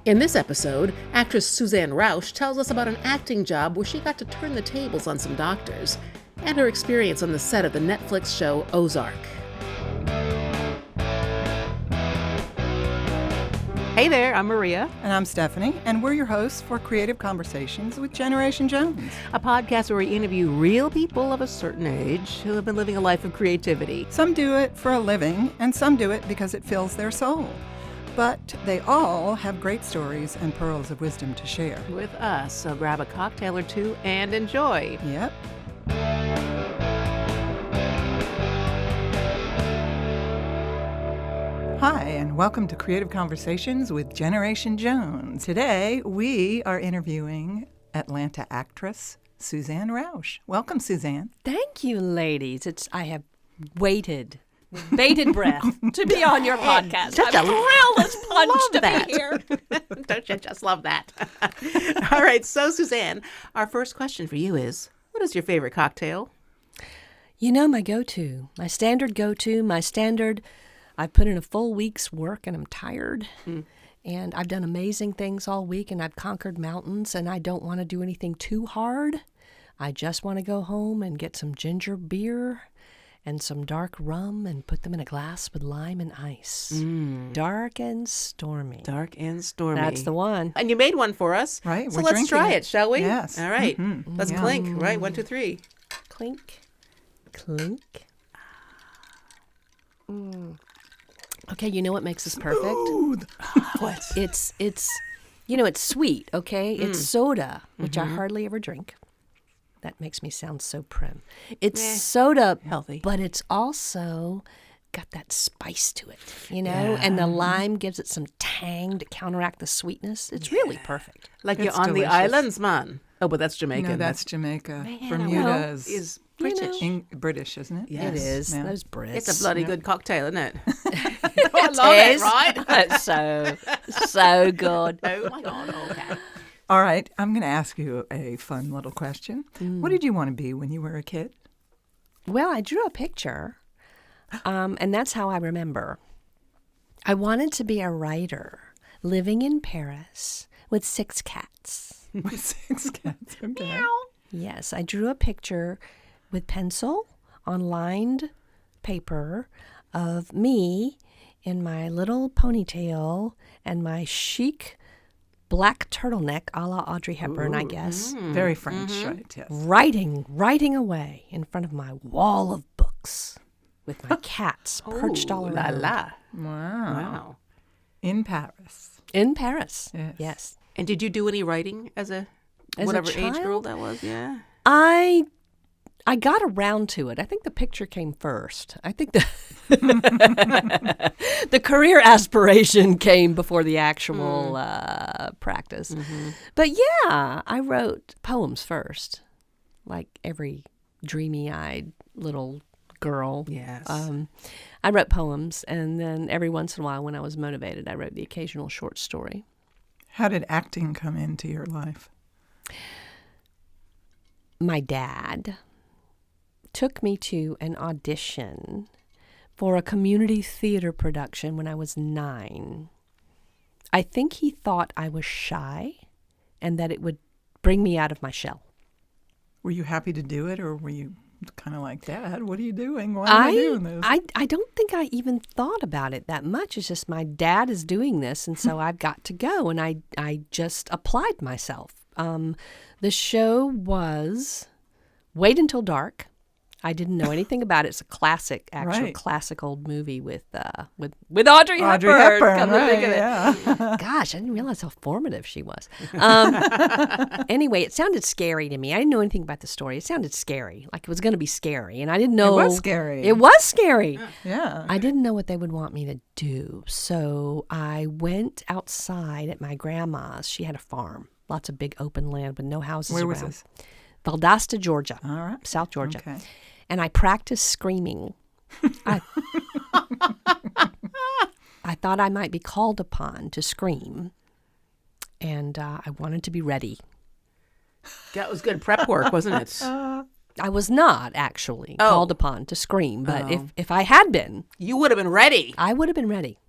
In this episode, actress Suzanne Roush tells us about an acting job where she got to turn the tables on some doctors, and her experience on the set of the Netflix show Ozark. Hey there, I'm Maria. And I'm Stephanie, and we're your hosts for Creative Conversations with Generation Jones. A podcast where we interview real people of a certain age who have been living a life of creativity. Some do it for a living, and some do it because it fills their soul. But they all have great stories and pearls of wisdom to share. With us, so grab a cocktail or two and enjoy. Yep. Hi, and welcome to Creative Conversations with Generation Jones. Today, we are interviewing Atlanta actress Suzanne Roush. Welcome, Suzanne. Thank you, ladies. I have waited with bated breath to be on your podcast. Such I'm a thrilled as punch to that. be here. Don't you just love that? All right, so Suzanne, our first question for you is, what is your favorite cocktail? You know, my go-to, my standard, I've put in a full week's work and I'm tired. And I've done amazing things all week and I've conquered mountains and I don't want to do anything too hard. I just want to go home and get some ginger beer and some dark rum and put them in a glass with lime and ice. Dark and stormy. Dark and stormy. That's the one. And you made one for us. Right, So we're let's try drinking it, shall we? Yes. All right. Mm-hmm. Let's clink. Right, 1, 2, 3. Clink, clink. Okay, you know what makes this perfect? What? It's it's sweet, okay? It's soda, which I hardly ever drink. That makes me sound so prim. It's soda, Healthy. but it's also got that spice to it, and the lime gives it some tang to counteract the sweetness. It's really perfect. Like It's you're on delicious. the islands, man. Oh, but that's Jamaican. No, that's Jamaica. Man, Bermuda is British. British, isn't it? Yes. It is. Yeah. Those Brits. It's a bloody good cocktail, isn't it? I love it, right? It's so good. Oh, my God. Okay. All right, I'm going to ask you a fun little question. What did you want to be when you were a kid? Well, I drew a picture, and that's how I remember. I wanted to be a writer living in Paris with 6 cats. With 6 cats. Okay. Yes, I drew a picture with pencil on lined paper of me in my little ponytail and my chic black turtleneck a la Audrey Hepburn, I guess. Very French, right? Yes. Writing away in front of my wall of books with my cats perched all La around. la. Wow. Wow. In Paris. In Paris. Yes. Yes. And did you do any writing as a As a whatever age girl child? that was? Yeah. I got around to it. I think the picture came first. I think the the career aspiration came before the actual practice. But yeah, I wrote poems first, like every dreamy-eyed little girl. Yes. I wrote poems, and then every once in a while, when I was motivated, I wrote the occasional short story. How did acting come into your life? My dad took me to an audition for a community theater production when I was 9. I think he thought I was shy and that it would bring me out of my shell. Were you happy to do it, or were you kind of like, Dad, what are you doing? Why am I doing this? I don't think I even thought about it that much. It's just my dad is doing this, and so I've got to go, and I just applied myself. The show was Wait Until Dark. I didn't know anything about it. It's a classic, classic old movie with Audrey Hepburn. Come to think of it. Yeah. Gosh, I didn't realize how formative she was. Anyway, it sounded scary to me. I didn't know anything about the story. It sounded scary, like it was going to be scary, and I didn't know. It was scary. It was scary. Yeah. I didn't know what they would want me to do, so I went outside at my grandma's. She had a farm, lots of big open land with no houses Where around. was this? Valdosta, Georgia. All right. South Georgia. Okay. And I practiced screaming. I thought I might be called upon to scream, and I wanted to be ready. That was good prep work, wasn't it? I was not actually called upon to scream, but if I had been, You would have been ready. I would have been ready.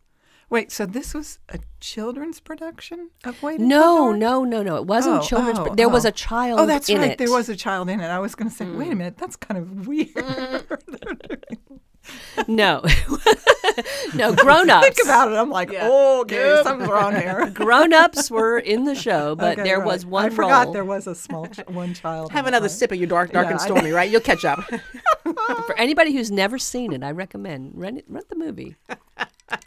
Wait, so this was a children's production of Waiting No. for Dark? It wasn't children's. But there was a child Oh, that's in right. it. There was a child in it. I was going to say, wait a minute, that's kind of weird. No. No, grown-ups. Think about it. I'm like, oh, okay, something's wrong here. Grown-ups were in the show, but Okay, there right. was one I forgot role. there was a small one child. Have in it, another right? sip of your dark Yeah, and stormy, right? You'll catch up. For anybody who's never seen it, I recommend rent the movie.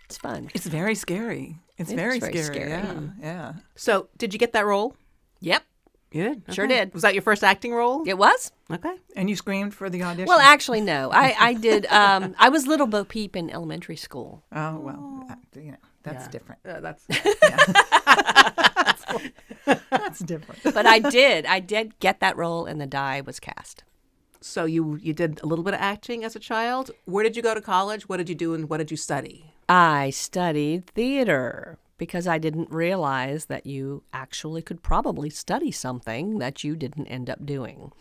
It's fun. It's very scary. It's It very is very scary. Yeah, yeah. So, did you get that role? Yep, Good. Sure Okay. did. Was that your first acting role? it was. Okay. And you screamed for the audition? Well, actually, no. I did. I was Little Bo Peep in elementary school. Oh, well, that's Yeah. different. That's That's different. But I did get that role, and the die was cast. So you did a little bit of acting as a child. Where did you go to college? What did you do and what did you study? I studied theater because I didn't realize that you actually could probably study something that you didn't end up doing.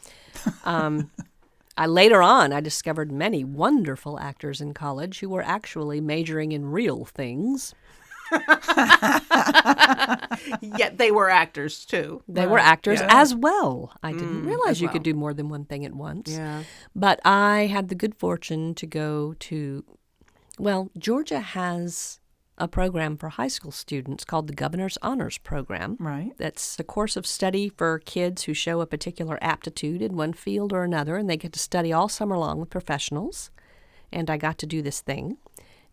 Later on, I discovered many wonderful actors in college who were actually majoring in real things. Yet they were actors too. They were actors Yeah. as well. I didn't realize as you well. could do more than one thing at once. Yeah. But I had the good fortune to go to, Georgia has a program for high school students called the Governor's Honors Program. Right. That's a course of study for kids who show a particular aptitude in one field or another, and they get to study all summer long with professionals. And I got to do this thing.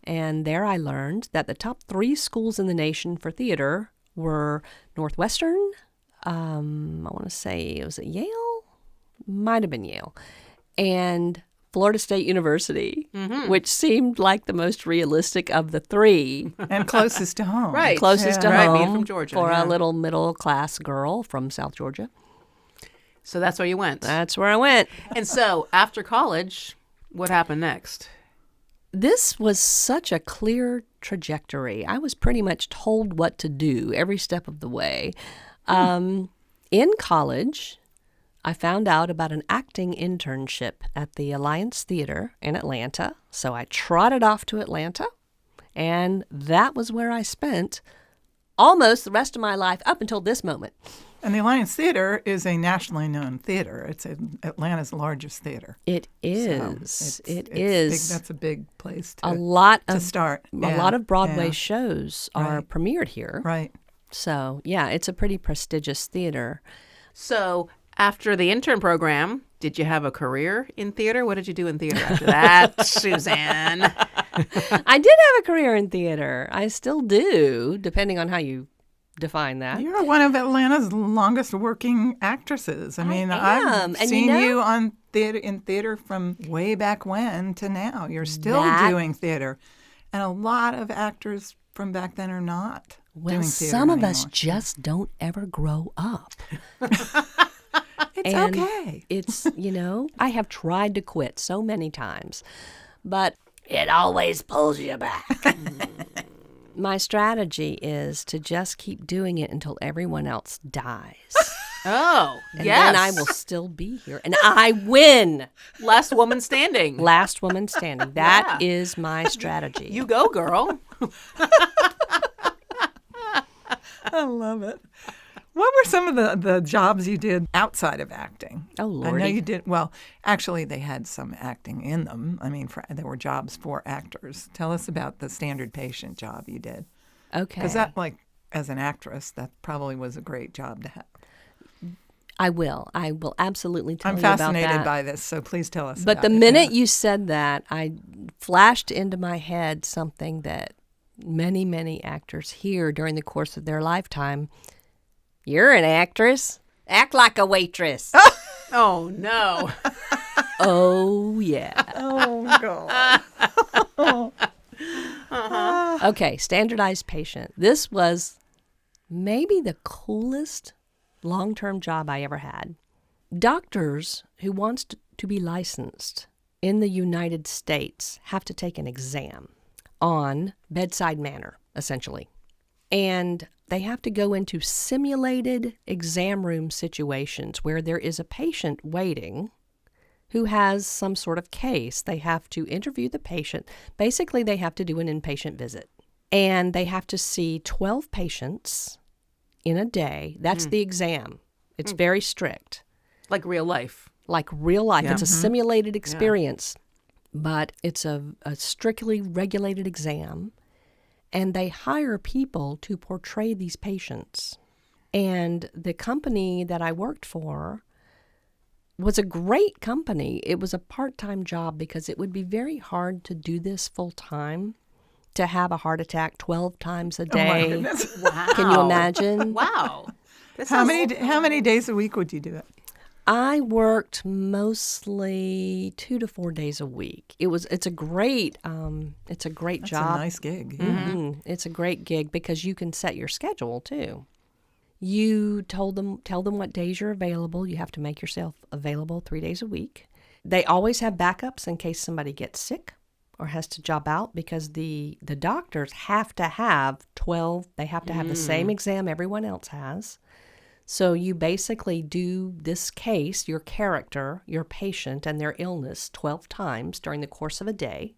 And there I learned that the top 3 schools in the nation for theater were Northwestern, I want to say, was it Yale? Might have been Yale. And Florida State University, which seemed like the most realistic of the 3. And closest to home. Right. Closest to Right, home being from Georgia, for yeah. a little middle-class girl from South Georgia. So that's where you went. That's where I went. And so after college, what happened next? This was such a clear trajectory. I was pretty much told what to do every step of the way. In college, I found out about an acting internship at the Alliance Theater in Atlanta. So I trotted off to Atlanta, and that was where I spent almost the rest of my life up until this moment. And the Alliance Theater is a nationally known theater. It's Atlanta's largest theater. It is. So It it's is. Big, that's a big place to, A lot to of start. A Yeah, lot of Broadway yeah. shows are Right. premiered here. Right. So, yeah, it's a pretty prestigious theater. So after the intern program, did you have a career in theater? What did you do in theater after that, Suzanne? I did have a career in theater. I still do, depending on how you define that. You're one of Atlanta's longest working actresses. I mean, am. I've And you seen know- you on theater from way back when to now. You're still That- doing theater. And a lot of actors from back then are not Well, doing theater some of us anymore. just don't ever grow up. It's And okay. It's, I have tried to quit so many times, but it always pulls you back. My strategy is to just keep doing it until everyone else dies. Oh, And yes. then I will still be here. And I win. Last woman standing. Last woman standing. That Yeah. is my strategy. You go, girl. I love it. What were some of the jobs you did outside of acting? Oh, I know Lordy. you did. Well, actually, they had some acting in them. I mean, there were jobs for actors. Tell us about the standard patient job you did. Okay. Because that, as an actress, that probably was a great job to have. I will absolutely tell I'm you about fascinated that. by this, so please tell us But about the it. minute Yeah. you said that, I flashed into my head something that many, many actors hear during the course of their lifetime. You're an actress. Act like a waitress. Oh, no. Oh, yeah. Oh, God. Okay, standardized patient. This was maybe the coolest long-term job I ever had. Doctors who wants to be licensed in the United States have to take an exam on bedside manner, essentially. And they have to go into simulated exam room situations where there is a patient waiting who has some sort of case. They have to interview the patient. Basically, they have to do an inpatient visit. And they have to see 12 patients in a day. That's the exam. It's very strict. Like real life. Like real life. Yeah. It's a simulated experience, but it's a strictly regulated exam. And they hire people to portray these patients. And the company that I worked for was a great company. It was a part-time job because it would be very hard to do this full-time, to have a heart attack 12 times a Oh my day. goodness. Wow. Can you imagine? Wow. How many days a week would you do it? I worked mostly 2 to 4 days a week. It's a great job. That's a nice gig. Yeah. Mm-hmm. It's a great gig because you can set your schedule too. You tell them what days you're available. You have to make yourself available 3 days a week. They always have backups in case somebody gets sick or has to job out because the doctors have to have 12. They have to have the same exam everyone else has. So you basically do this case, your character, your patient, and their illness 12 times during the course of a day.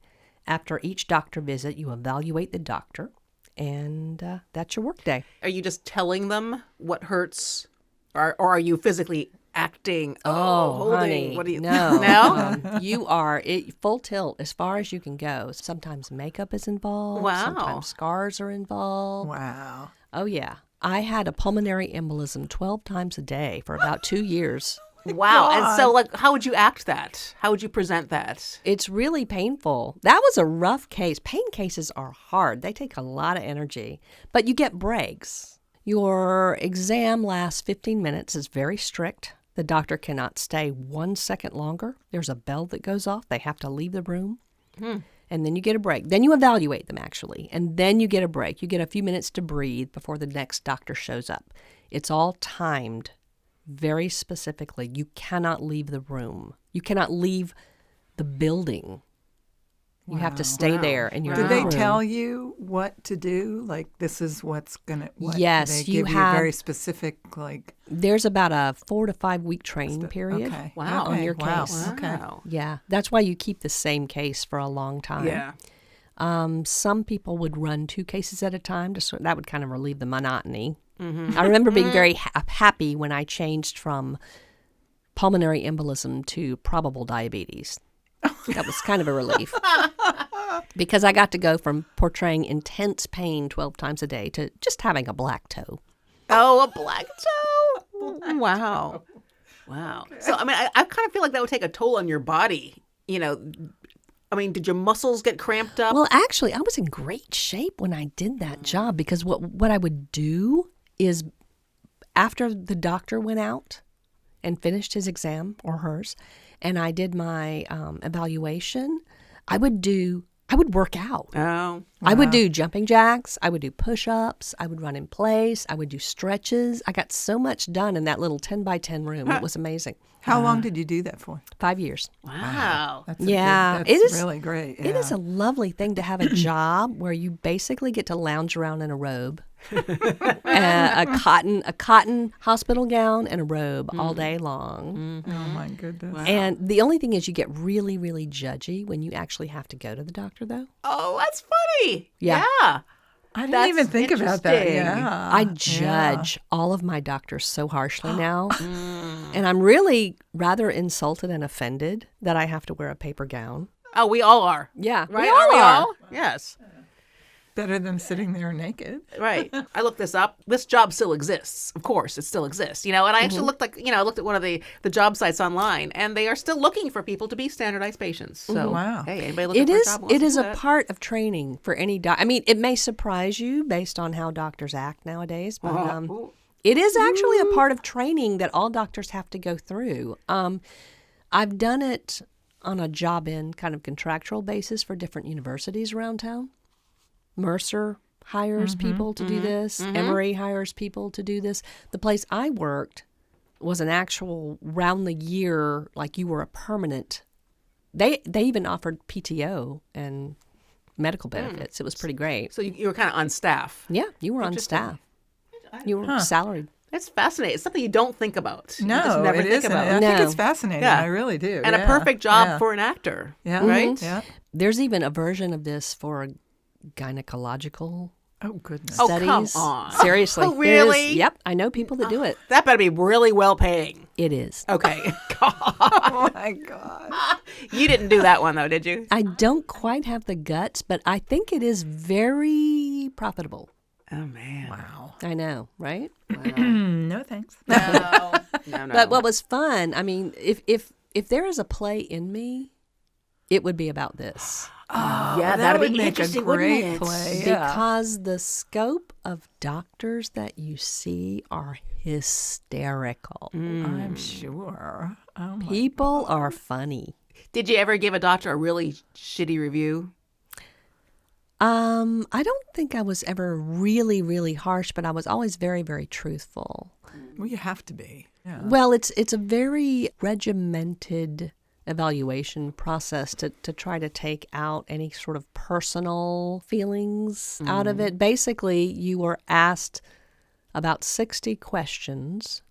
After each doctor visit, you evaluate the doctor, and that's your work day. Are you just telling them what hurts, or are you physically acting? Holding. Honey, What do you? no. No? You are full tilt as far as you can go. Sometimes makeup is involved. Wow. Sometimes scars are involved. Wow. Oh, yeah. I had a pulmonary embolism 12 times a day for about 2 years. Wow. God. And so, like, how would you act that? How would you present that? It's really painful. That was a rough case. Pain cases are hard. They take a lot of energy, but you get breaks. Your exam lasts 15 minutes. It's very strict. The doctor cannot stay 1 second longer. There's a bell that goes off. They have to leave the room. And then you get a break. Then you evaluate them, actually. And then you get a break. You get a few minutes to breathe before the next doctor shows up. It's all timed very specifically. You cannot leave the room. You cannot leave the building. You have to stay there. And you're Did in they the room. tell you what to do? Like, this is what's going to... Yes, they you give have- you very specific, like... There's about a 4 to 5 week training period. Okay. Wow. On your Wow. case. Okay. Wow. Yeah, that's why you keep the same case for a long time. Yeah. Some people would run 2 cases at a time. That would kind of relieve the monotony. I remember being very happy when I changed from pulmonary embolism to probable diabetes. That was kind of a relief because I got to go from portraying intense pain 12 times a day to just having a black toe. Oh, a black toe. Wow. Wow. So, I mean, I kind of feel like that would take a toll on your body. You know, I mean, did your muscles get cramped up? Well, actually, I was in great shape when I did that job because what I would do is after the doctor went out and finished his exam or hers, and I did my evaluation, I would work out. Oh. I would do jumping jacks. I would do push-ups. I would run in place. I would do stretches. I got so much done in that little 10 by 10 room. It was amazing. How long did you do that for? 5 years. Wow. That's Yeah, that's it is- really great. It is a lovely thing to have a job where you basically get to lounge around in a robe, a cotton hospital gown and a robe all day long. Oh, my goodness. Wow. And the only thing is you get really, really judgy when you actually have to go to the doctor, though. Oh, that's funny. Yeah. I didn't That's even think about that. interesting. Yeah. I judge all of my doctors so harshly now. And I'm really rather insulted and offended that I have to wear a paper gown. Oh, we all are. Yeah, Right? we all Are we are. all? Yes. Better than sitting there naked. Right. I looked this up. This job still exists. Of course, it still exists. You know, and I actually looked I looked at one of the job sites online, and they are still looking for people to be standardized patients. So, Wow. hey, anybody looking It for is. a job? wants It to is do a that. part of training for any doc. I mean, it may surprise you based on how doctors act nowadays, but it is actually a part of training that all doctors have to go through. I've done it on a job-in kind of contractual basis for different universities around town. Mercer hires people to do this. Emory hires people to do this. The place I worked was an actual round the year, like you were a permanent. They even offered PTO and medical benefits. It was pretty great. So you were kind of on staff. Yeah, you were on staff. You were salaried. That's fascinating. It's something you don't think about. You No, just never it think isn't. about. I No. think it's fascinating. Yeah. I really do. And Yeah. a perfect job Yeah. for an actor. Yeah. Right? Yeah. There's even a version of this for gynecological Oh, goodness. Oh, studies. come on. Seriously. Oh, really? Yep, I know people that do it. That better be really well paying. It is. Okay. God. Oh, my God. You didn't do that one, though, did you? I don't quite have the guts, but I think it is very profitable. Oh, man. Wow. I know, right? No, thanks. No. But what was fun, I mean, if there is a play in me, it would be about this. Yeah, that that'd would be make a interesting, great wouldn't it? play. Yeah. Because the scope of doctors that you see are hysterical. I'm sure. Oh, my. People are funny. Did you ever give a doctor a really shitty review? I don't think I was ever really, really harsh, but I was always very, very truthful. Well, you have to be. Yeah. Well, it's a very regimented evaluation process to try to take out any sort of personal feelings out of it. Basically, you were asked about 60 questions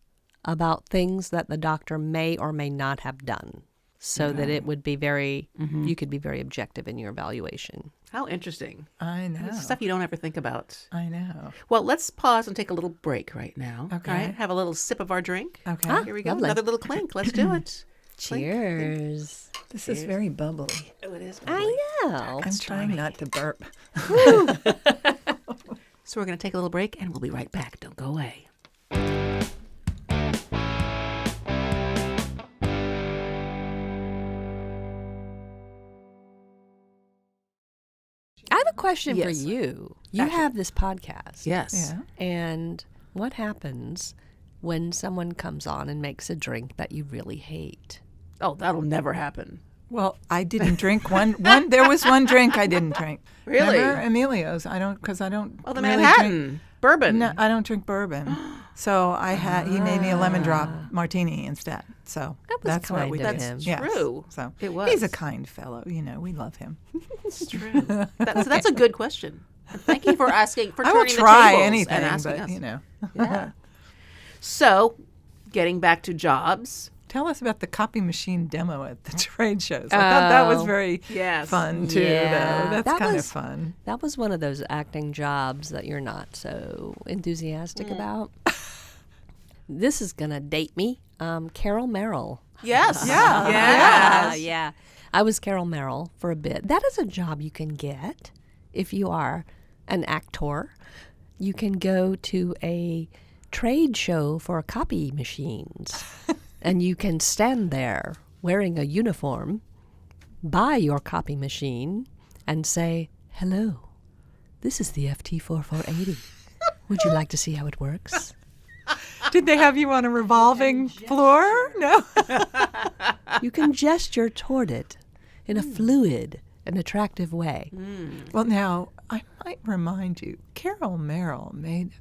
about things that the doctor may or may not have done, so that it would be very, you could be very objective in your evaluation. How interesting. I know. It's stuff you don't ever think about. I know. Well, let's pause and take a little break right now. Okay. All right? Have a little sip of our drink. Okay. Here we go. lovely. Another little clink. Let's do it. Clink. Cheers. This is very bubbly. Oh, it is. I know. I'm trying not to burp. So we're going to take a little break, and we'll be right back. Don't go away. I have a question for Yes. you. You have this podcast. Yes. Yeah. And what happens when someone comes on and makes a drink that you really hate? Oh, that'll never happen. Well, I didn't drink one. There was one drink I didn't drink. Really? Remember Emilio's? I don't, because I don't. Oh, the really Manhattan drink- bourbon. No, I don't drink bourbon. So he made me a lemon drop martini instead. So That was that's what kind we of did. him. Yes. True. So It was. He's a kind fellow. You know, we love him. It's true. That's a good question. Thank you for asking. For I will turning try the tables anything, and asking but us. you know. Yeah. So, getting back to jobs. Tell us about the copy machine demo at the trade shows. I thought that was very Yes. fun too. Yeah. Though that's That kind of was- fun. That was one of those acting jobs that you're not so enthusiastic about. This is going to date me. Carol Merrill. Yes. Yeah. Yes. Yeah. I was Carol Merrill for a bit. That is a job you can get if you are an actor. You can go to a trade show for copy machines and you can stand there wearing a uniform by your copy machine and say, "Hello, this is the FT4480. Would you like to see how it works?" Did they have you on a revolving floor? No. You can gesture toward it in a fluid and attractive way. Well, now, I might remind you, Carol Merrill made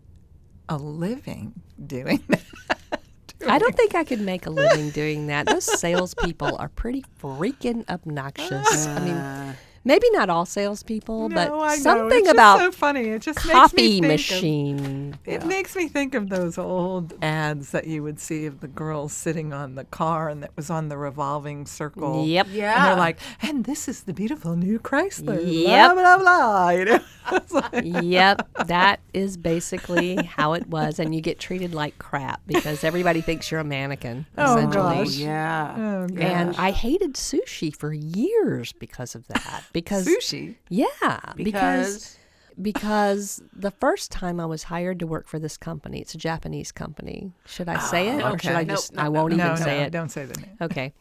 a living doing that. I don't think I could make a living doing that. Those salespeople are pretty freaking obnoxious. I mean, maybe not all salespeople, No, I but know. something It's about just so funny. It just copy makes me think machine. It makes me think of those old ads that you would see of the girls sitting on the car and that was on the revolving circle. Yep. Yeah. And they're like, and this is the beautiful new Chrysler. Yep. Blah, blah, blah. You know? It's like, Yep, that is basically how it was, and you get treated like crap because everybody thinks you're a mannequin. Oh, essentially. Oh, gosh. yeah. oh, And gosh. I hated sushi for years because of that. Because Sushi. yeah, Because because the first time I was hired to work for this company, it's a Japanese company. Should I say it, or okay. should I Nope, just? no, I won't no, even say no, it. don't say the name. Okay.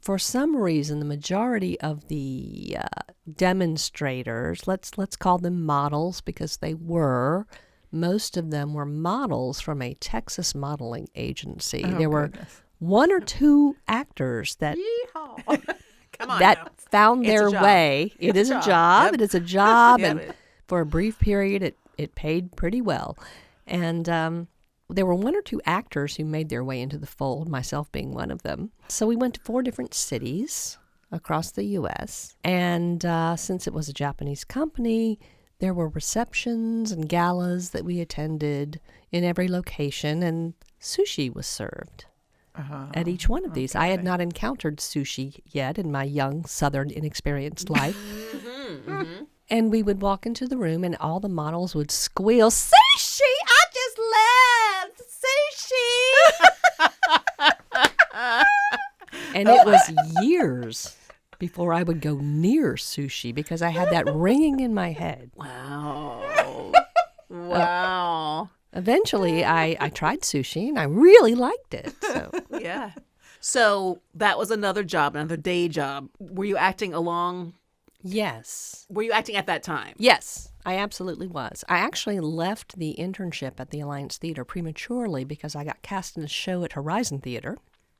For some reason, the majority of the demonstrators, let's call them models because they were, most of them were models from a Texas modeling agency. Oh, there were goodness. one or two actors that Yeehaw. Come on. that now. found It's a their job. way. It is a job. job. Yep. It is a job, Yeah, and but- for a brief period, it paid pretty well. And there were one or two actors who made their way into the fold, myself being one of them. So we went to 4 different cities across the U.S. And since it was a Japanese company, there were receptions and galas that we attended in every location, and sushi was served at each one of these. I had not encountered sushi yet in my young, southern, inexperienced life. And we would walk into the room and all the models would squeal, "Sushi! I just left! Sushi!" And it was years before I would go near sushi because I had that ringing in my head. Wow. Wow. Eventually, I tried sushi and I really liked it. So Yeah. So that was another job, another day job. Were you acting along? yes. Were you acting at that time? Yes, I absolutely was. I actually left the internship at the Alliance Theater prematurely because I got cast in a show at Horizon Theater.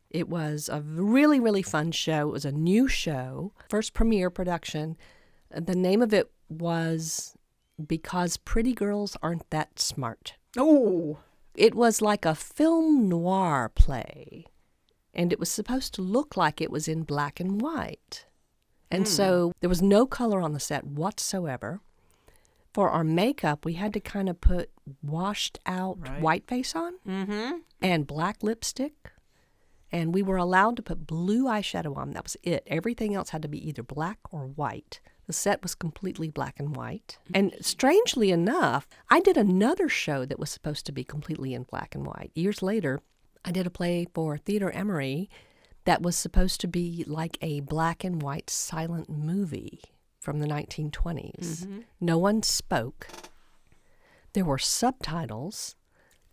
It was a really, really fun show. It was a new show, first premiere production. The name of it was Because Pretty Girls Aren't That Smart. Oh. It was like a film noir play, and it was supposed to look like it was in black and white. And so there was no color on the set whatsoever. For our makeup, we had to kind of put washed out whiteface on and black lipstick. And we were allowed to put blue eyeshadow on. That was it. Everything else had to be either black or white. The set was completely black and white. And strangely enough, I did another show that was supposed to be completely in black and white. Years later, I did a play for Theater Emory that was supposed to be like a black and white silent movie from the 1920s. No one spoke. There were subtitles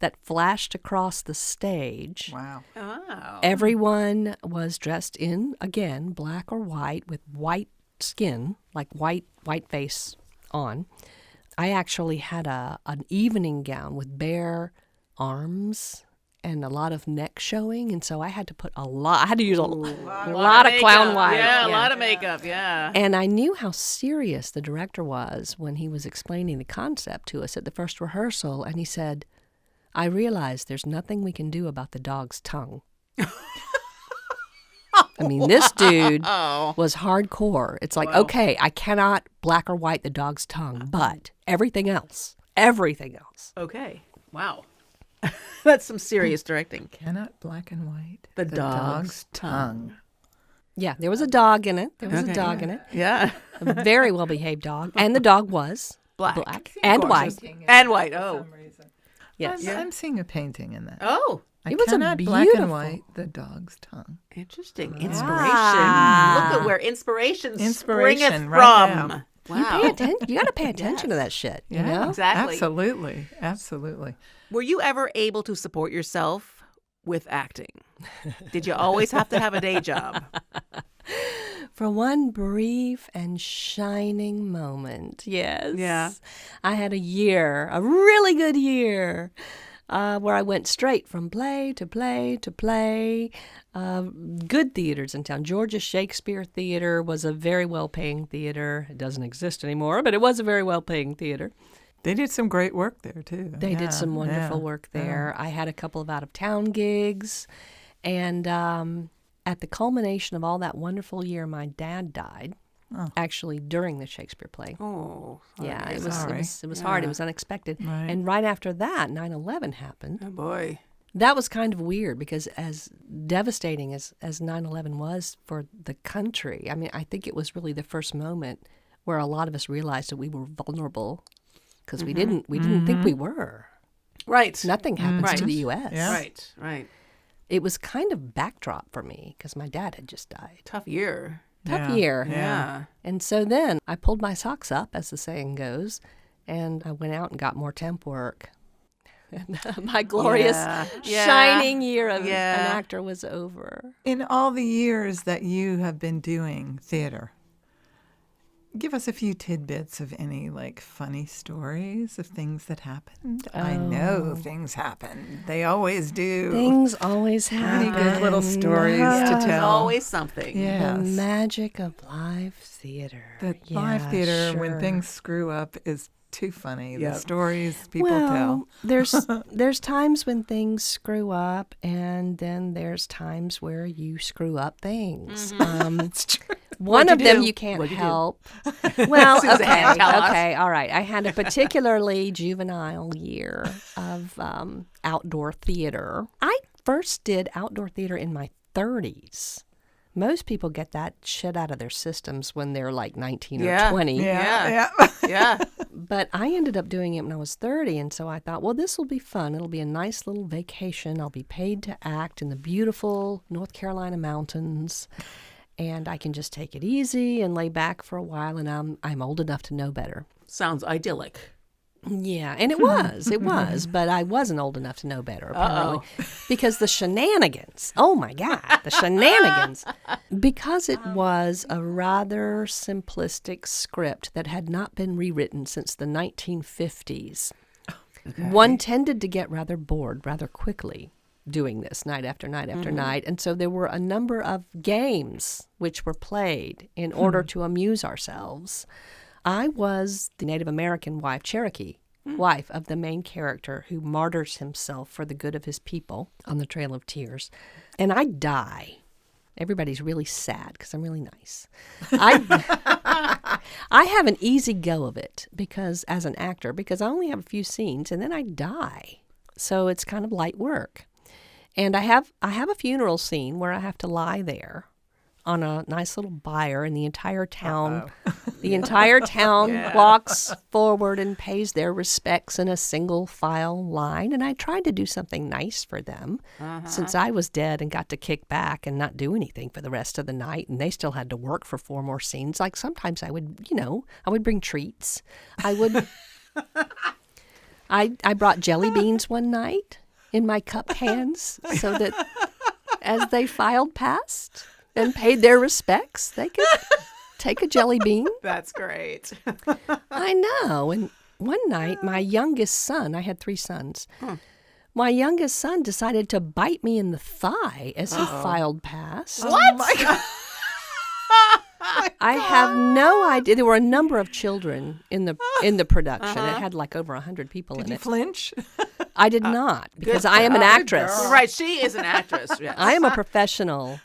that flashed across the stage. Wow. Oh. Everyone was dressed in, again, black or white with white skin, like white face on. I actually had an evening gown with bare arms and a lot of neck showing, and so I had to use a lot of clown white. Yeah, a lot of makeup, yeah. And I knew how serious the director was when he was explaining the concept to us at the first rehearsal, and he said, "I realize there's nothing we can do about the dog's tongue." I mean, this dude was hardcore. It's like, okay, I cannot black or white the dog's tongue, but everything else. Okay. Wow. That's some serious directing. Cannot black and white The dog's tongue. Yeah, there was a dog in it. Yeah. A very well-behaved dog. And the dog was black and white. And white. Oh. Yes. I'm seeing a painting in that. Oh. I It was a cannot black and beautiful- white the dog's tongue. Interesting. Inspiration. Look at where inspiration Inspiration springeth right from. now. Wow. You got to pay attention to that shit, you know? Exactly. Absolutely. Were you ever able to support yourself with acting? Did you always have to have a day job? For one brief and shining moment, yes. Yeah. I had a really good year, where I went straight from play to play to play. Good theaters in town. Georgia Shakespeare Theater was a very well-paying theater. It doesn't exist anymore, but it was a very well-paying theater. They did some great work there, too. They did some wonderful work there. I had a couple of out-of-town gigs. And at the culmination of all that wonderful year, my dad died, actually during the Shakespeare play. Oh. Yeah, it sorry. was hard. It was unexpected. Right. And right after that, 9/11 happened. Oh, boy. That was kind of weird because as devastating as 9/11 was for the country, I mean, I think it was really the first moment where a lot of us realized that we were vulnerable because we didn't think we were. Right. Nothing happens Right. to the U.S. Yeah. Right. It was kind of backdrop for me because my dad had just died. Tough year. Tough Yeah. year. Yeah. And so then I pulled my socks up, as the saying goes, and I went out and got more temp work. And my glorious, Yeah. shining year of Yeah. an actor was over. In all the years that you have been doing theater, give us a few tidbits of any funny stories of things that happened. I know things happen. They always do. Things always happen. Many good little stories to There's tell. always something. The Yes. magic of live theater. The live theater, when sure. things screw up, is too funny. Yep. The stories people tell. There's times when things screw up, and then there's times where you screw up things. It's true. One What'd of you them do? you can't What'd you do? help. Well, Suzanne, tell us. okay, all right. I had a particularly juvenile year of outdoor theater. I first did outdoor theater in my 30s. Most people get that shit out of their systems when they're like 19 Yeah. or 20. Yeah. Yeah. But I ended up doing it when I was 30, and so I thought, well, this will be fun. It'll be a nice little vacation. I'll be paid to act in the beautiful North Carolina mountains, and I can just take it easy and lay back for a while, and I'm old enough to know better. Sounds idyllic. Yeah, and it was, but I wasn't old enough to know better, apparently. Because the shenanigans, oh my God, the shenanigans. Because it was a rather simplistic script that had not been rewritten since the 1950s, one tended to get rather bored rather quickly doing this night after night after night. And so there were a number of games which were played in order to amuse ourselves. I was the Native American wife, Cherokee wife of the main character who martyrs himself for the good of his people on the Trail of Tears. And I die. Everybody's really sad because I'm really nice. I have an easy go of it because as an actor, because I only have a few scenes and then I die. So it's kind of light work. And I have a funeral scene where I have to lie there on a nice little bier, and the entire town walks forward and pays their respects in a single file line. And I tried to do something nice for them since I was dead and got to kick back and not do anything for the rest of the night. And they still had to work for 4 more scenes. Like sometimes I would bring treats. I brought jelly beans one night in my cup hands so that as they filed past and paid their respects, they could take a jelly bean. That's great. I know. And one night, my youngest son, I had 3 sons, my youngest son decided to bite me in the thigh as he filed past. What? Oh my God. I have no idea. There were a number of children in the production. It had like over 100 people in it. Did you flinch? I did not, because I am an actress. Right, she is an actress. Yes. I am a professional.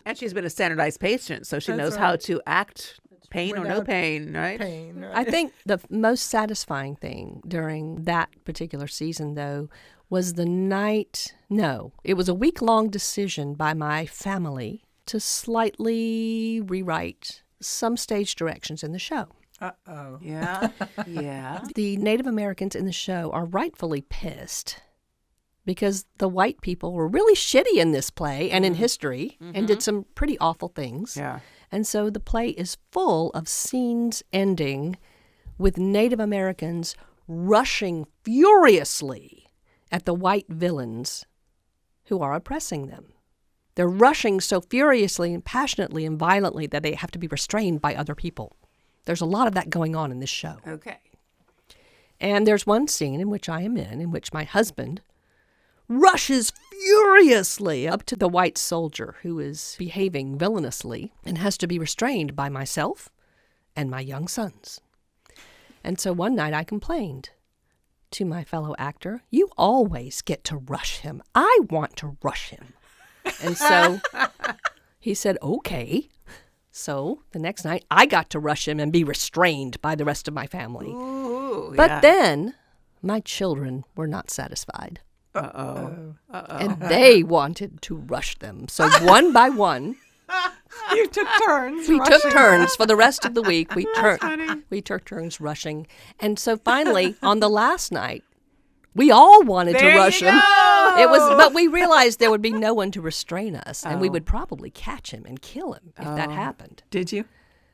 And she's been a standardized patient, so she knows how to act pain or no pain, right? Pain, right? I think the most satisfying thing during that particular season, though, was the night. No, it was a week-long decision by my family to slightly rewrite some stage directions in the show. Uh-oh. Yeah, yeah. The Native Americans in the show are rightfully pissed because the white people were really shitty in this play and in history and did some pretty awful things. Yeah. And so the play is full of scenes ending with Native Americans rushing furiously at the white villains who are oppressing them. They're rushing so furiously and passionately and violently that they have to be restrained by other people. There's a lot of that going on in this show. Okay. And there's one scene in which I am in which my husband rushes furiously up to the white soldier who is behaving villainously and has to be restrained by myself and my young sons. And so one night I complained to my fellow actor, "You always get to rush him. I want to rush him." And so he said, "Okay." So the next night I got to rush him and be restrained by the rest of my family. Ooh, But then my children were not satisfied. Uh-oh. And they wanted to rush them. So one by one, You took turns. we rushing. took turns for the rest of the week. We took turns rushing. And so finally, on the last night, we all wanted to rush him. But we realized there would be no one to restrain us, and we would probably catch him and kill him if that happened. Did you?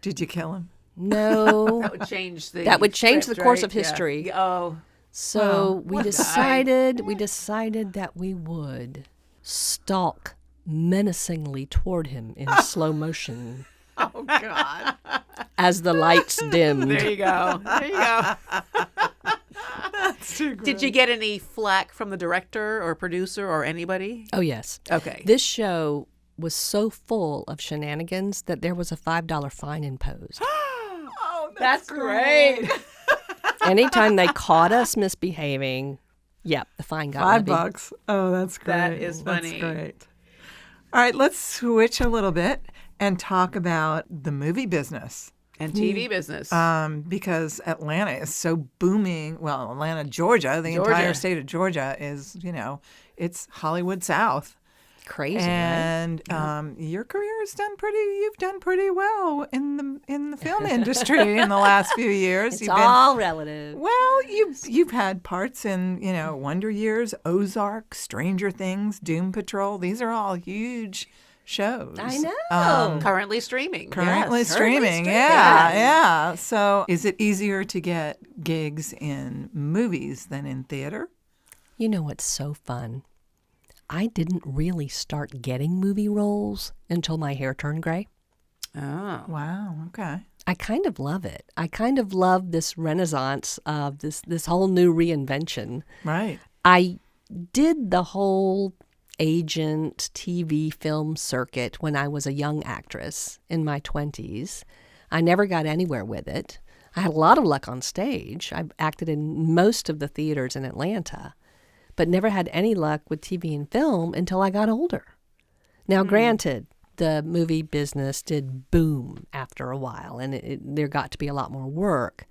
Did you kill him? No. That would change the the course right? of history. Yeah. Oh. So we decided that we would stalk menacingly toward him in slow motion Oh, God. as the lights dimmed. There you go. There you go. That's too great. Did you get any flack from the director or producer or anybody? Oh, yes. Okay. This show was so full of shenanigans that there was a $5 fine imposed. Oh, That's great. Anytime they caught us misbehaving, the fine got levied. $5. Oh, that's great. That is funny. That's great. All right, let's switch a little bit and talk about the movie business. And TV business. Because Atlanta is so booming. Well, Atlanta, Georgia, the entire state of Georgia is, it's Hollywood South. crazy, right? And your career has you've done pretty well in the film industry in the last few years. It's all relative. Well, you've had parts in, Wonder Years, Ozark, Stranger Things, Doom Patrol. These are all huge shows. I know. Currently streaming. Currently Yes. streaming. Yeah. So is it easier to get gigs in movies than in theater? You know what's so fun? I didn't really start getting movie roles until my hair turned gray. Oh. Wow. Okay. I kind of love it. I kind of love this renaissance of this whole new reinvention. Right. I did the whole agent TV film circuit when I was a young actress in my 20s. I never got anywhere with it. I had a lot of luck on stage. I acted in most of the theaters in Atlanta, but never had any luck with TV and film until I got older. Now, granted, the movie business did boom after a while, and there got to be a lot more work.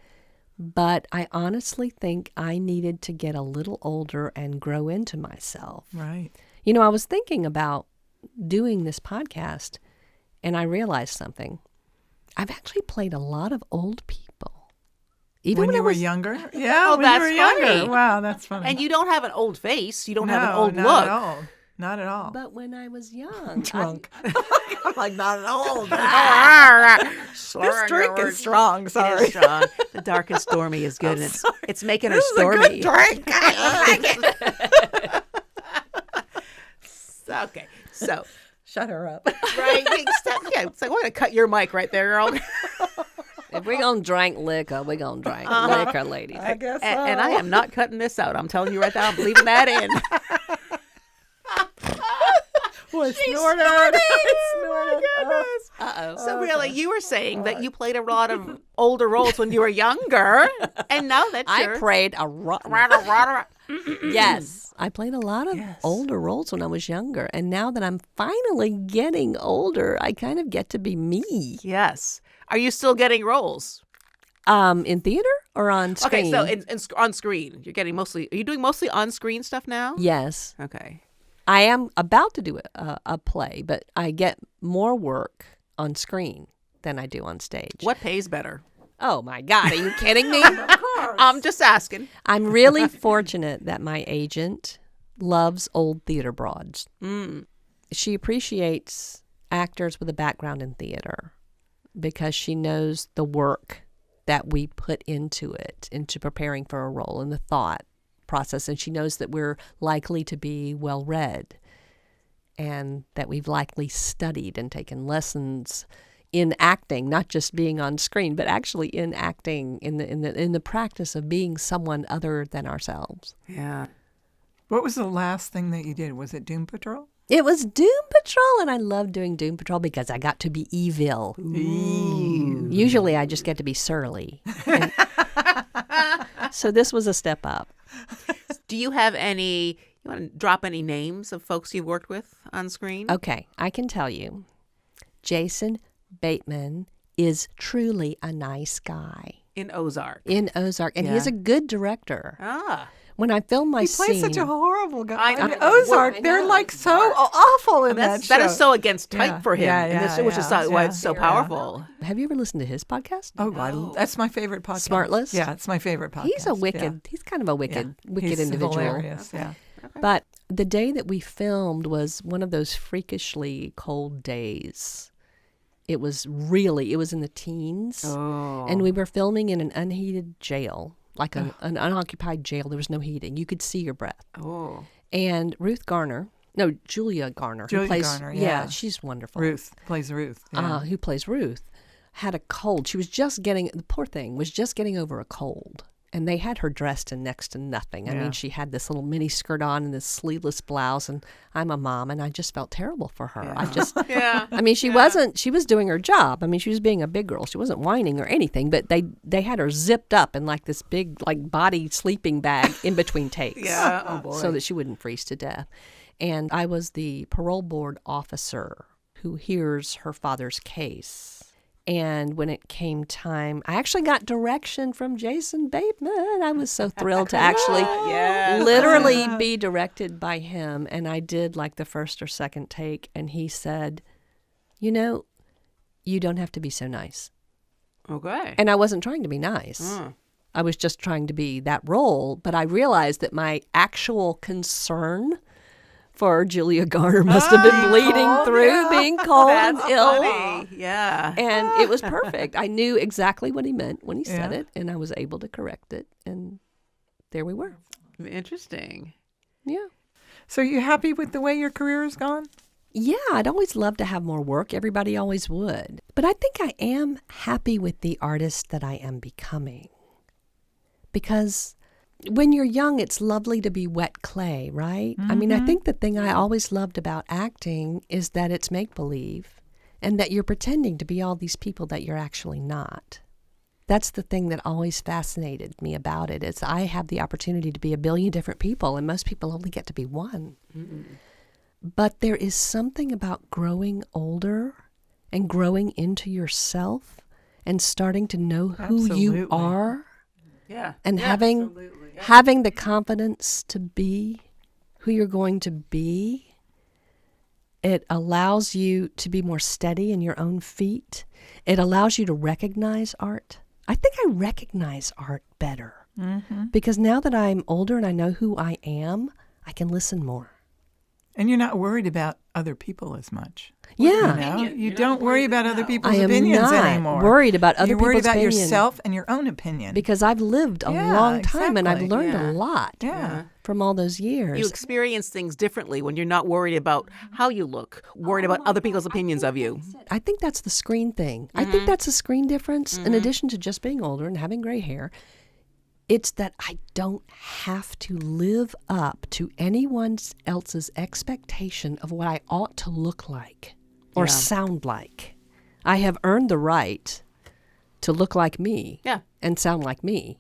But I honestly think I needed to get a little older and grow into myself. Right. I was thinking about doing this podcast, and I realized something. I've actually played a lot of old people. Even when you were younger? Yeah, when that's you were younger. funny. Wow, that's funny. And you don't have an old face. You don't have an old not look. at all. Not at all. But when I was young, Drunk. I'm like, not at all. This drink is strong. Sorry. It is strong. The dark and stormy is good. And it's making her This is a stormy. good drink. I like it. Okay. So, Shut her up. right. Yeah, it's like, we're going to cut your mic right there, girl. if we're going to drink liquor, we're going to drink liquor, ladies. I guess so. And I am not cutting this out. I'm telling you right now, I'm leaving that in. Boy, snorted. Oh, my goodness. Uh-oh. So really, you were saying that you played a lot of older roles when you were younger, and now that I you're... played Yes. I played a lot of older roles when I was younger. And now that I'm finally getting older, I kind of get to be me. Yes. Are you still getting roles? In theater or on screen? Okay, so on screen, you're getting mostly... Are you doing mostly on-screen stuff now? Yes. Okay. I am about to do a play, but I get more work on screen than I do on stage. What pays better? Oh, my God. Are you kidding me? I'm just asking. I'm really fortunate that my agent loves old theater broads. She appreciates actors with a background in theater because she knows the work that we put into it, into preparing for a role, and the thought process. And she knows that we're likely to be well-read and that we've likely studied and taken lessons in acting, not just being on screen, but actually in acting, in the practice of being someone other than ourselves. Yeah. What was the last thing that you did? Was it Doom Patrol? It was Doom Patrol, and I love doing Doom Patrol because I got to be evil. Ooh. Usually I just get to be surly. So this was a step up. Do you have you want to drop any names of folks you've worked with on screen? Okay, I can tell you. Jason Bateman is truly a nice guy. In Ozark. In Ozark. And he's a good director. Ah. When I filmed my He scene... plays such a horrible guy. I know. In Ozark, I they're know. like so awful in that show. That is so against type Yeah. for him, which is why it's so Yeah. powerful. Have you ever listened to his podcast? Oh, that's my favorite podcast. Smartless? Yeah, it's my favorite podcast. He's a wicked... He's kind of a wicked He's individual. hilarious, yeah. But the day that we filmed was one of those freakishly cold days. It was in the teens. Oh. And we were filming in an unheated jail, like an unoccupied jail. There was no heating. You could see your breath. Oh. And Julia Garner. Julia who plays, Garner, yeah. She's wonderful. Ruth plays Ruth. Yeah. Who plays Ruth, had a cold. She was the poor thing was just getting over a cold. And they had her dressed in next to nothing. I mean, she had this little mini skirt on and this sleeveless blouse. And I'm a mom, and I just felt terrible for her. Yeah. I mean, she was doing her job. I mean, she was being a big girl. She wasn't whining or anything, but they had her zipped up in like this big like body sleeping bag in between takes. Yeah. Oh, boy. So that she wouldn't freeze to death. And I was the parole board officer who hears her father's case. And when it came time, I actually got direction from Jason Bateman. I was so thrilled to actually literally be directed by him. And I did like the first or second take. And he said, you don't have to be so nice. Okay. And I wasn't trying to be nice. I was just trying to be that role. But I realized that my actual concern for Julia Garner must have been bleeding through, being cold and ill. Funny. Yeah. And it was perfect. I knew exactly what he meant when he said it, and I was able to correct it. And there we were. Interesting. Yeah. So you happy with the way your career has gone? Yeah, I'd always love to have more work. Everybody always would. But I think I am happy with the artist that I am becoming. Because when you're young, it's lovely to be wet clay, right? I mean, I think the thing I always loved about acting is that it's make-believe and that you're pretending to be all these people that you're actually not. That's the thing that always fascinated me about it, is I have the opportunity to be a billion different people, and most people only get to be one. But there is something about growing older and growing into yourself and starting to know who you are. Yeah. And having the confidence to be who you're going to be. It allows you to be more steady in your own feet. It allows you to recognize art. I think I recognize art better because now that I'm older and I know who I am, I can listen more. And you're not worried about other people as much. Yeah. You don't worry about other people's I am opinions not anymore. worried about other You're worried people's about opinion. yourself and your own opinion. Because I've lived a long time and I've learned a lot from all those years. You experience things differently when you're not worried about how you look, worried about other people's opinions of you. I think that's the screen thing. I think that's a screen difference in addition to just being older and having gray hair. It's that I don't have to live up to anyone else's expectation of what I ought to look like or sound like. I have earned the right to look like me and sound like me.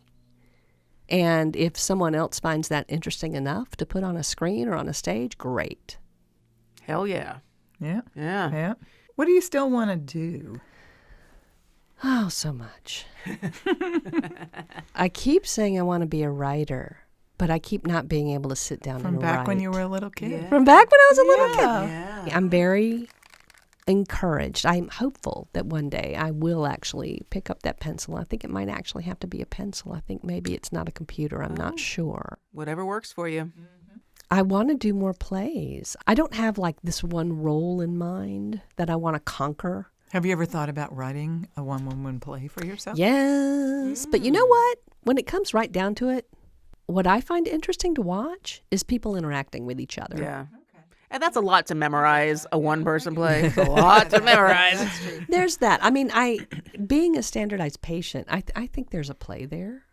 And if someone else finds that interesting enough to put on a screen or on a stage, great. Hell yeah. Yeah. What do you still want to do? Oh, so much. I keep saying I want to be a writer, but I keep not being able to sit down and write. From back when you were a little kid? Yeah. From back when I was a little kid. Yeah. I'm very encouraged. I'm hopeful that one day I will actually pick up that pencil. I think it might actually have to be a pencil. I think maybe it's not a computer. I'm not sure. Whatever works for you. I want to do more plays. I don't have like this one role in mind that I want to conquer. Have you ever thought about writing a one-woman play for yourself? Yes. But you know what? When it comes right down to it, what I find interesting to watch is people interacting with each other. Yeah. And that's a lot to memorize, a one-person play. It's a lot to memorize. There's that. I mean, being a standardized patient, I think there's a play there.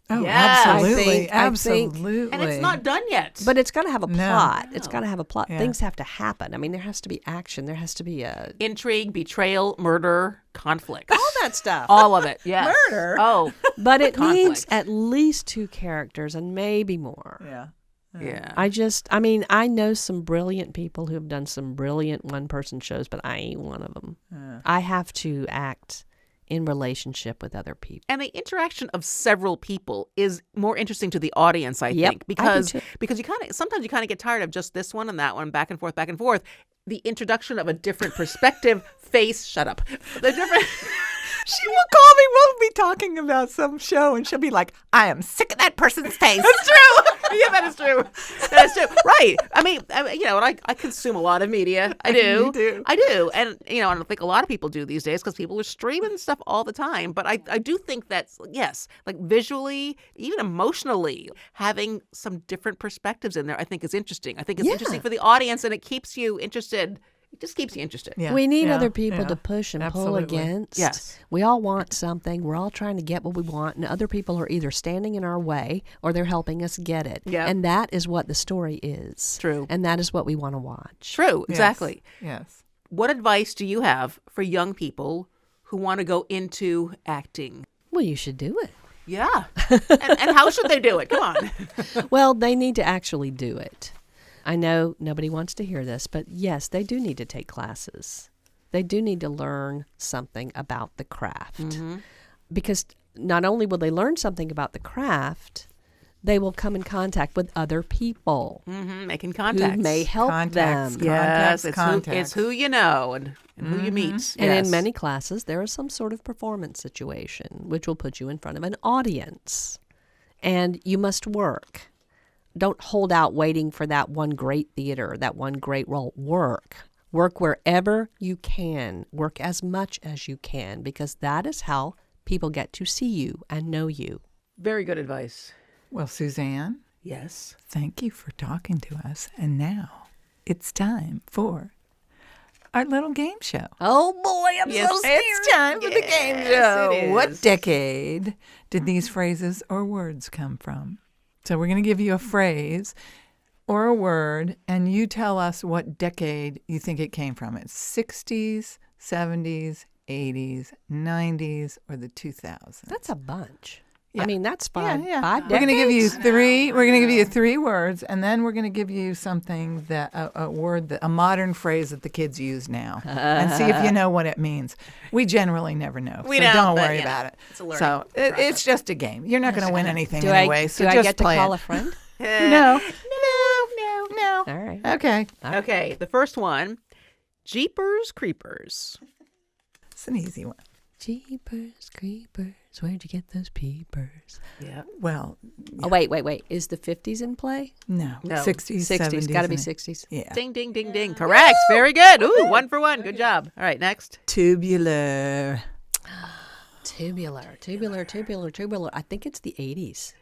Oh, Yes. absolutely. I think- Absolutely. And it's not done yet. But it's got to have a No. plot. It's got to have a plot. Yeah. Things have to happen. I mean, there has to be action. There has to be a... Intrigue, betrayal, murder, conflict. all that stuff. All of it, yes. Murder? Oh, But it needs Conflict. at least 2 characters and maybe more. Yeah. yeah. I know some brilliant people who have done some brilliant one-person shows, but I ain't one of them. I have to act in relationship with other people. And the interaction of several people is more interesting to the audience, I Yep, think, I do because too. sometimes you kind of get tired of just this one and that one, back and forth, back and forth. The introduction of a different perspective, face, shut up. The different. She will call me. We'll be talking about some show, and she'll be like, I am sick of that person's face. That's true. Yeah, that is true. That is true. Right. I mean, and I consume a lot of media. I do. You do. I do. And, I don't think a lot of people do these days because people are streaming stuff all the time. But I do think that's, yes, like visually, even emotionally, having some different perspectives in there, I think is interesting. I think it's interesting for the audience, and it keeps you interested. It just keeps you interested. Yeah, We need yeah, other people yeah. to push and pull Absolutely. against. Yes. We all want something. We're all trying to get what we want, and other people are either standing in our way or they're helping us get it. Yeah. And that is what the story is. True. And that is what we want to watch. True. Yes. Exactly. Yes. What advice do you have for young people who want to go into acting? Well, you should do it. Yeah. and how should they do it? Come on. Well, they need to actually do it. I know nobody wants to hear this, but yes, they do need to take classes. they do need to learn something about the craft. Mm-hmm. Because not only will they learn something about the craft, they will come in contact with other people Mm-hmm. Making contacts. who may help Contacts, them. Yes, Contacts. it's who you know and who you meet. And Yes. in many classes, there is some sort of performance situation which will put you in front of an audience. And you must work. Don't hold out waiting for that one great theater, that one great role. Work. Work wherever you can. Work as much as you can, because that is how people get to see you and know you. Very good advice. Well, Suzanne, Yes. thank you for talking to us. And now it's time for our little game show. Oh boy, I'm Yes, so scared. It's time for the game Yes, show. it is. What decade did these phrases or words come from? So we're going to give you a phrase or a word, and you tell us what decade you think it came from. It's 60s, 70s, 80s, 90s, or the 2000s. That's a bunch. Yeah. I mean, that's five. Yeah. 5 We're going to give you decades. three. We're going to give you 3 words, and then we're going to give you something that a word that a modern phrase that the kids use now, and see if you know what it means. We generally never know, We so don't, but, worry yeah, about it. it's a learning So it's just a game. You're not going to win anything Do anyway. I, so do I just get to play call it. a friend? No. All right. Okay, Okay, the first one, Jeepers Creepers. it's an easy one. Jeepers creepers, where'd you get those peepers? Yeah. Well, Oh, wait. Is the 50s in play? no, No. 60s, 60s. 70s. Got to be and- 60s. Yeah. Ding, ding, ding, ding. Correct. Very good. Ooh, 1 for 1. Good job. All right, next. Tubular. Tubular. I think it's the 80s.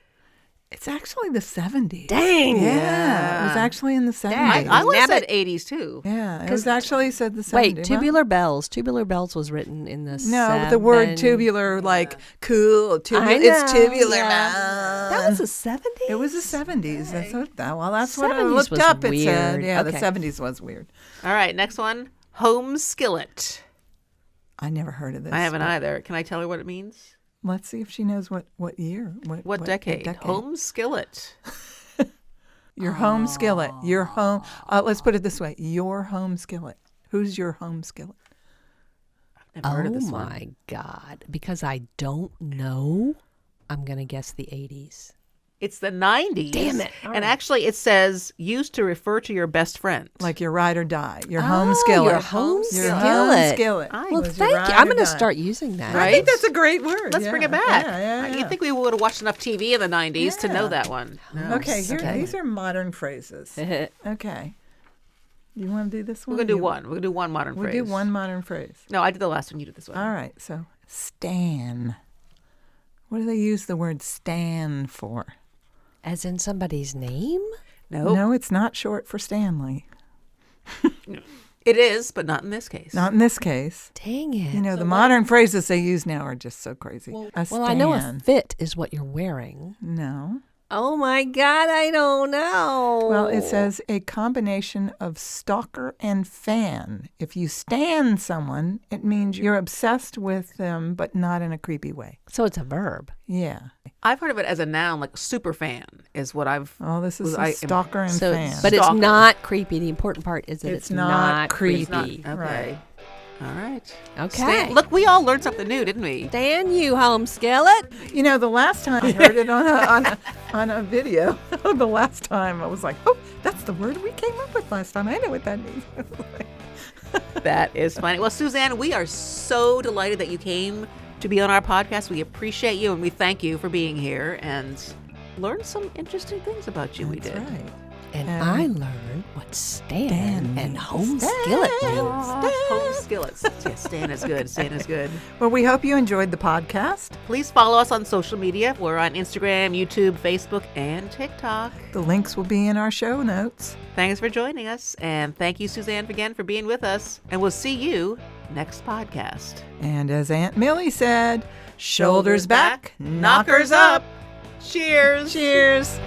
It's actually the 70s. Dang. Yeah, it was actually in the 70s. I would have Nab said 80s too. Yeah, it was actually said the 70s. Wait, Well, Tubular Bells. Tubular Bells was written in the no, but the word 70s. tubular, like cool, I it's know, tubular, yeah. man. That was the 70s? It was the 70s. That's what. Well, that's what I 70s looked was up. It said, weird. yeah, the Okay. 70s was weird. All right, next one, Home Skillet. I never heard of this. I haven't but either. Can I tell her what it means? Let's see if she knows what year. What decade? Home Skillet. Your home skillet. Your home. Let's put it this way. Your home skillet. Who's your home skillet? Never heard of this Oh one. my God. Because I don't know, I'm going to guess the 80s. It's the 90s. Damn it. All And right. actually, it says used to refer to your best friend. Like your ride or die. Your home skillet. Your home Your skillet. home skillet. I Well, was your thank you. ride I'm or going to die. start using that. Right? I think that's a great word. Let's yeah. bring it back. Yeah. You think we would have watched enough TV in the 90s to know that one? No. Okay, here, Okay. these are modern phrases. Okay. You want to do this one? We're going to do You- one. We're going to do one modern We'll phrase. do one modern phrase. No, I did the last one. You did this one. All right, so stan. What do they use the word stan for? As in somebody's name? Nope. No, it's not short for Stanley. It is, but not in this case. Not in this case. Dang it. You know, the modern phrases they use now are just so crazy. A Well, I know a stan. fit is what you're wearing. No. Oh my God, I don't know. Well, it says a combination of stalker and fan. If you stan someone, it means you're obsessed with them, but not in a creepy way. So it's a verb. Yeah. I've heard of it as a noun, like super fan is what I've. Oh, this is I a am- stalker and So, fan. but it's Stalker. not creepy. The important part is that It's it's not not creepy. creepy. It's not, okay. All right. Okay. Stan, look, we all learned something new, didn't we? Stan you, home skillet. You know, the last time I heard it on a video, the last time I was like, oh, that's the word we came up with last time. I know what that means. That is funny. Well, Suzanne, we are so delighted that you came to be on our podcast. We appreciate you and we thank you for being here and learned some interesting things about you. We That's did. right. And And I learned what Stan Stan and means. home Stan. skillet means. Home skillets. Yes, Stan is good. Stan is good. Well, we hope you enjoyed the podcast. Please follow us on social media. We're on Instagram, YouTube, Facebook, and TikTok. The links will be in our show notes. Thanks for joining us. And thank you, Suzanne, again for being with us. And we'll see you next podcast. And as Aunt Millie said, shoulders back, knockers up. Cheers. Cheers.